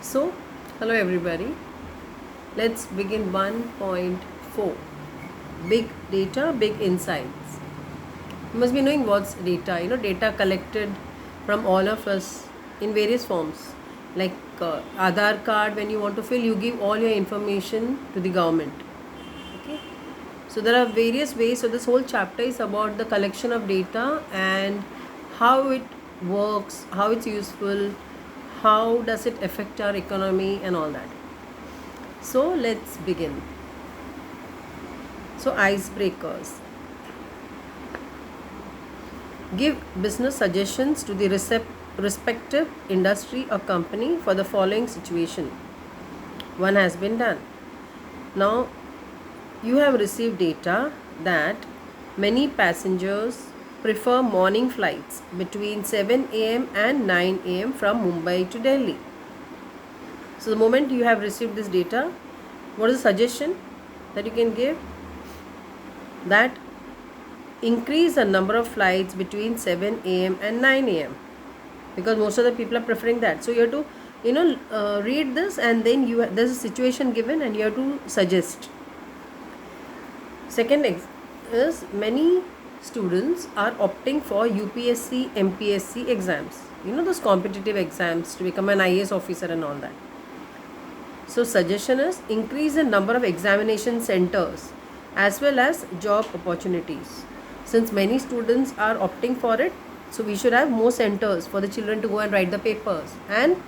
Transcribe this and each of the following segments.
So, hello everybody. Let's begin 1.4. Big data, big insights. You must be knowing what's data. Data collected from all of us in various forms. Like Aadhaar card, when you want to fill, you give all your information to the government. Okay. So there are various ways. So this whole chapter is about the collection of data and how it works, how it's useful, how does it affect our economy and all that. So let's begin. So icebreakers. Give business suggestions to the respective industry or company for the following situation. One has been done. Now you have received data that many passengers prefer morning flights between 7 a.m. and 9 a.m. from Mumbai to Delhi. So the moment you have received this data, what is the suggestion that you can give? That increase the number of flights between 7 a.m. and 9 a.m. because most of the people are preferring that. So you have to read this, and then there's a situation given and you have to suggest. Second is many students are opting for UPSC, MPSC exams. Those competitive exams to become an IAS officer and all that. So suggestion is increase the number of examination centers as well as job opportunities. Since many students are opting for it, so we should have more centers for the children to go and write the papers, and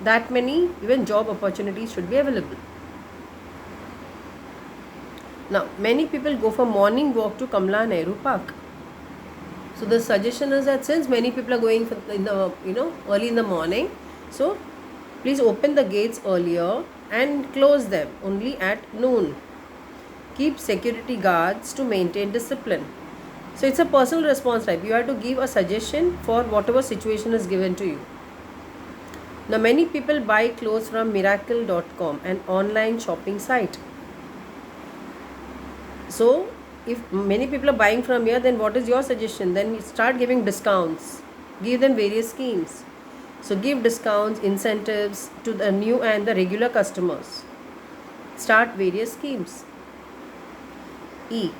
that many even job opportunities should be available. Now many people go for morning walk to Kamala Nehru Park. So the suggestion is that since many people are going in the early in the morning, so please open the gates earlier and close them only at noon. Keep security guards to maintain discipline. So it's a personal response type. You have to give a suggestion for whatever situation is given to you. Now many people buy clothes from miracle.com, an online shopping site. So if many people are buying from here, then what is your suggestion? Then you start giving discounts. Give them various schemes. So give discounts, incentives to the new and the regular customers. Start various schemes. E.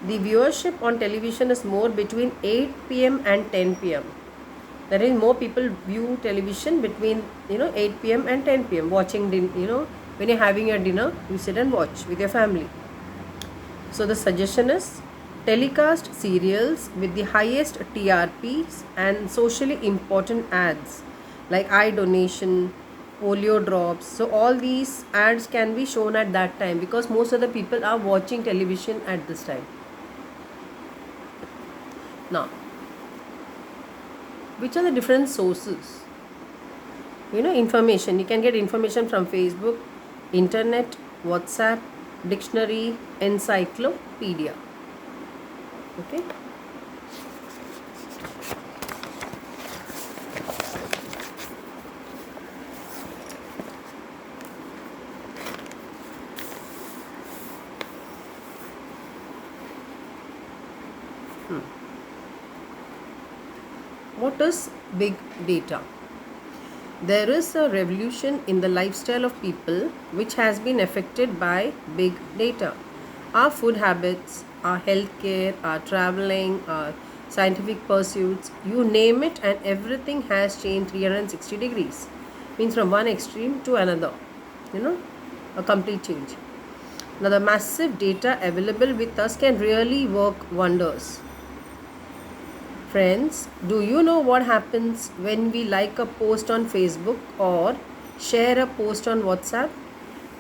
The viewership on television is more between 8 p.m. and 10 p.m. That is, more people view television between 8 p.m. and 10 p.m. watching when you're having your dinner, you sit and watch with your family. So the suggestion is telecast serials with the highest TRPs and socially important ads like eye donation, polio drops. So all these ads can be shown at that time because most of the people are watching television at this time. Now, which are the different sources? Information. You can get information from Facebook, internet, WhatsApp, dictionary, encyclopedia. Okay. What is big data? There is a revolution in the lifestyle of people which has been affected by big data. Our food habits, our healthcare, our traveling, our scientific pursuits, you name it, and everything has changed 360 degrees. Means from one extreme to another. A complete change. Now the massive data available with us can really work wonders. Friends, do you know what happens when we like a post on Facebook or share a post on WhatsApp,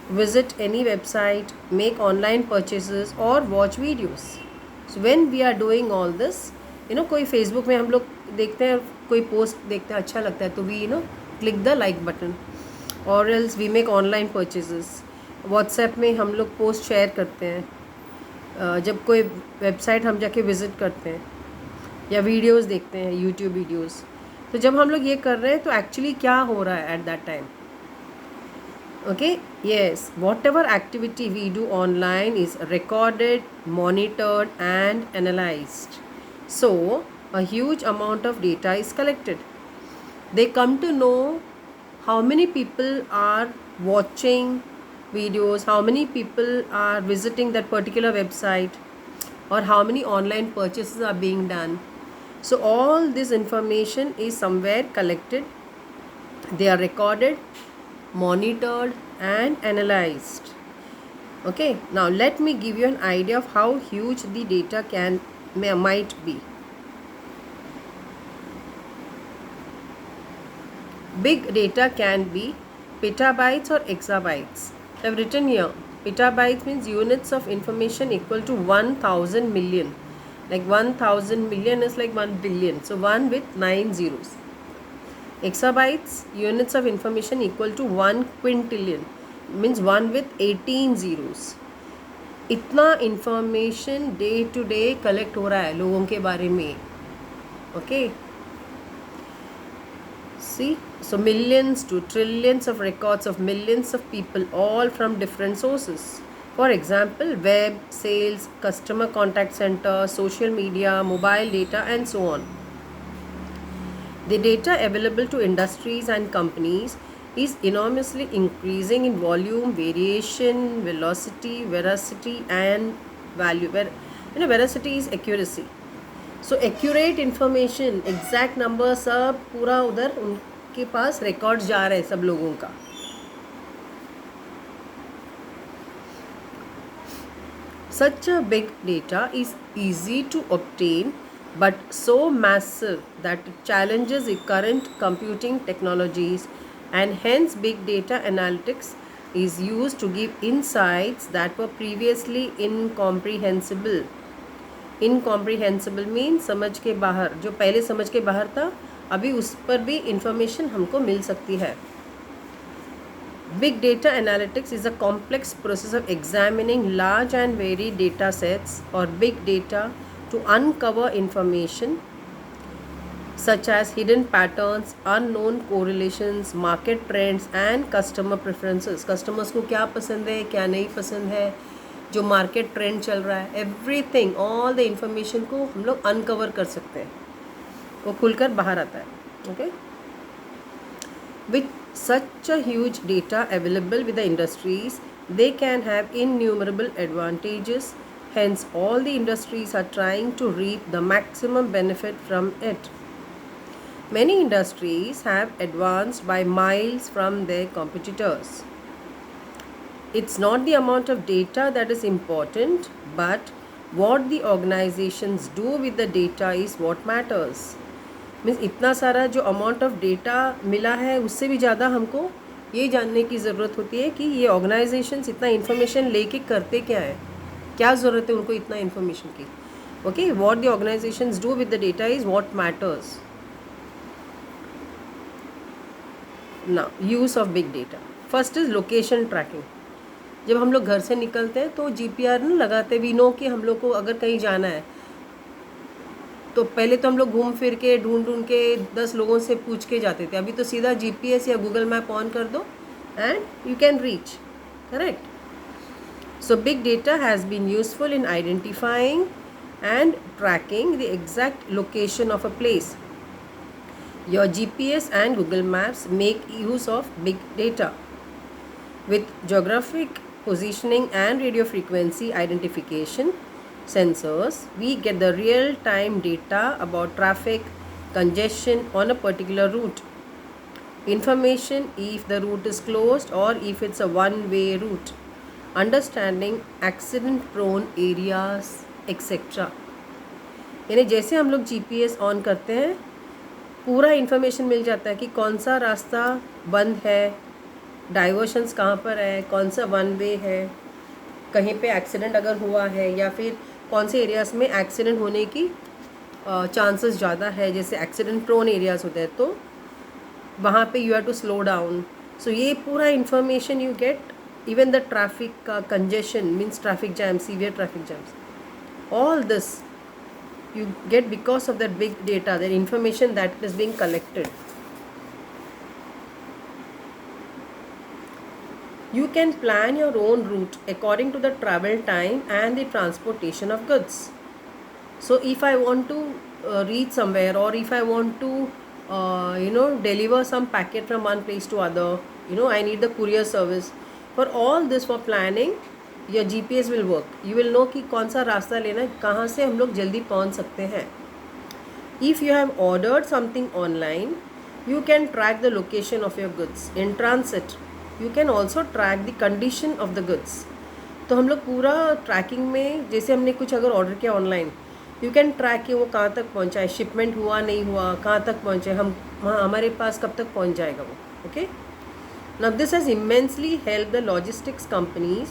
visit any website, make online purchases or watch videos? So when we are doing all this, कोई Facebook में हम लोग देखते हैं, कोई post देखते हैं अच्छा लगता है तो we click the like button, or else we make online purchases. WhatsApp में हम लोग पोस्ट शेयर करते हैं, जब कोई वेबसाइट हम जाके विज़िट करते हैं या वीडियोस देखते हैं, यूट्यूब वीडियोस. तो जब हम लोग ये कर रहे हैं तो एक्चुअली क्या हो रहा है at that time? Okay, yes, whatever activity we do online is recorded, monitored and analysed. So a huge amount of data is collected. They come to know how many people are watching videos, how many people are visiting that particular website, or how many online purchases are being done. So all this information is somewhere collected. They are recorded, monitored and analyzed. Okay, now let me give you an idea of how huge the data might be. Big data can be petabytes or exabytes. I've written here, petabytes means units of information equal to 1000 million. Like 1000 million is like 1 billion. So 1 with 9 zeros. Exabytes, units of information equal to 1 quintillion. Means 1 with 18 zeros. इतना information day to day collect हो रहा है लोगों के बारे में. Okay. See, so millions to trillions of records of millions of people, all from different sources. For example, web, sales, customer contact center, social media, mobile data and so on. The data available to industries and companies is enormously increasing in volume, variation, velocity, veracity and value. Where veracity is accuracy. So accurate information, exact number सब पूरा उधर उनके पास record जा रहे हैं सब लोगों का. Such a big data is easy to obtain but so massive that it challenges the current computing technologies, and hence big data analytics is used to give insights that were previously incomprehensible. Incomprehensible mean समझ के बाहर, जो पहले समझ के बाहर था अभी उस पर भी इंफॉर्मेशन हमको मिल सकती है. Big data analytics is a complex process of examining large and varied data sets और big data to uncover information such as hidden patterns, unknown correlations, market trends and customer preferences. Customers को क्या पसंद है, क्या नहीं पसंद है, जो मार्केट ट्रेंड चल रहा है, एवरीथिंग, ऑल द इंफॉर्मेशन को हम लोग अनकवर कर सकते हैं, वो खुलकर बाहर आता है. Okay, with such a huge data available with the industries, they can have innumerable advantages. Hence all the industries are trying to reap the maximum benefit from it. Many industries have advanced by miles from their competitors. It's not the amount of data that is important, but what the organizations do with the data is what matters. Means इतना सारा जो amount of data मिला है उससे भी ज़्यादा हमको ये जानने की ज़रूरत होती है कि ये organizations इतना information लेके करते क्या है, क्या ज़रूरत है उनको इतना information की. Okay, what the organizations do with the data is what matters. Now, use of big data. First is location tracking. जब हम लोग घर से निकलते हैं तो GPR ना लगाते, वी नो कि हम लोग को अगर कहीं जाना है तो पहले तो हम लोग घूम फिर के ढूंढ के 10 लोगों से पूछ के जाते थे. अभी तो सीधा GPS या गूगल मैप ऑन कर दो and you can reach. Correct. So big data has been useful in identifying and tracking the exact location of a place. Your GPS and Google Maps make use of big data. With geographic positioning and radio frequency identification sensors, we get the real-time data about traffic, congestion on a particular route. Information if the route is closed or if it's a one-way route. Understanding accident-prone areas, etc. यानी जैसे हम लोग GPS on करते हैं पूरा information मिल जाता है कि कौन सा रास्ता बंद है, डाइवर्शंस कहाँ पर है, कौन सा वन वे है, कहीं पे एक्सीडेंट अगर हुआ है या फिर कौन से एरियाज़ में एक्सीडेंट होने की चांसेस ज़्यादा है. जैसे एक्सीडेंट प्रोन एरियाज़ होते हैं तो वहाँ पे you have to slow down. So ये पूरा information you get. Even the traffic का congestion means traffic jam, severe traffic jams, all this you get because of that big data, that information that is being collected. You can plan your own route according to the travel time and the transportation of goods. So if I want to reach somewhere, or if I want to deliver some packet from one place to other. I need the courier service. For all this, for planning, your GPS will work. You will know कि कौन सा रास्ता लेना है, कहाँ से हम लोग जल्दी पहुँच सकते हैं. If you have ordered something online, you can track the location of your goods. In transit, you can also track the condition of the goods. तो हम लोग पूरा ट्रैकिंग में, जैसे हमने कुछ अगर ऑर्डर किया ऑनलाइन, यू कैन ट्रैक कि वो कहाँ तक पहुँचा है, शिपमेंट हुआ नहीं हुआ, कहाँ तक पहुँचे, हमारे पास कब तक पहुँच जाएगा वो. Okay. Now this has immensely helped the logistics companies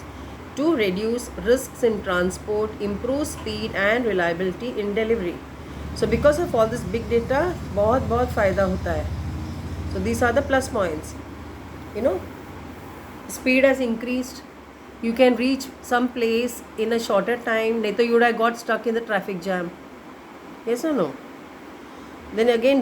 to reduce risks in transport, improve speed and reliability in delivery. So because of all this big data, बहुत फ़ायदा होता है. So these are the plus points. Speed has increased. You can reach some place in a shorter time. नहीं तो you would have got stuck in the traffic jam. Yes or no? Then again,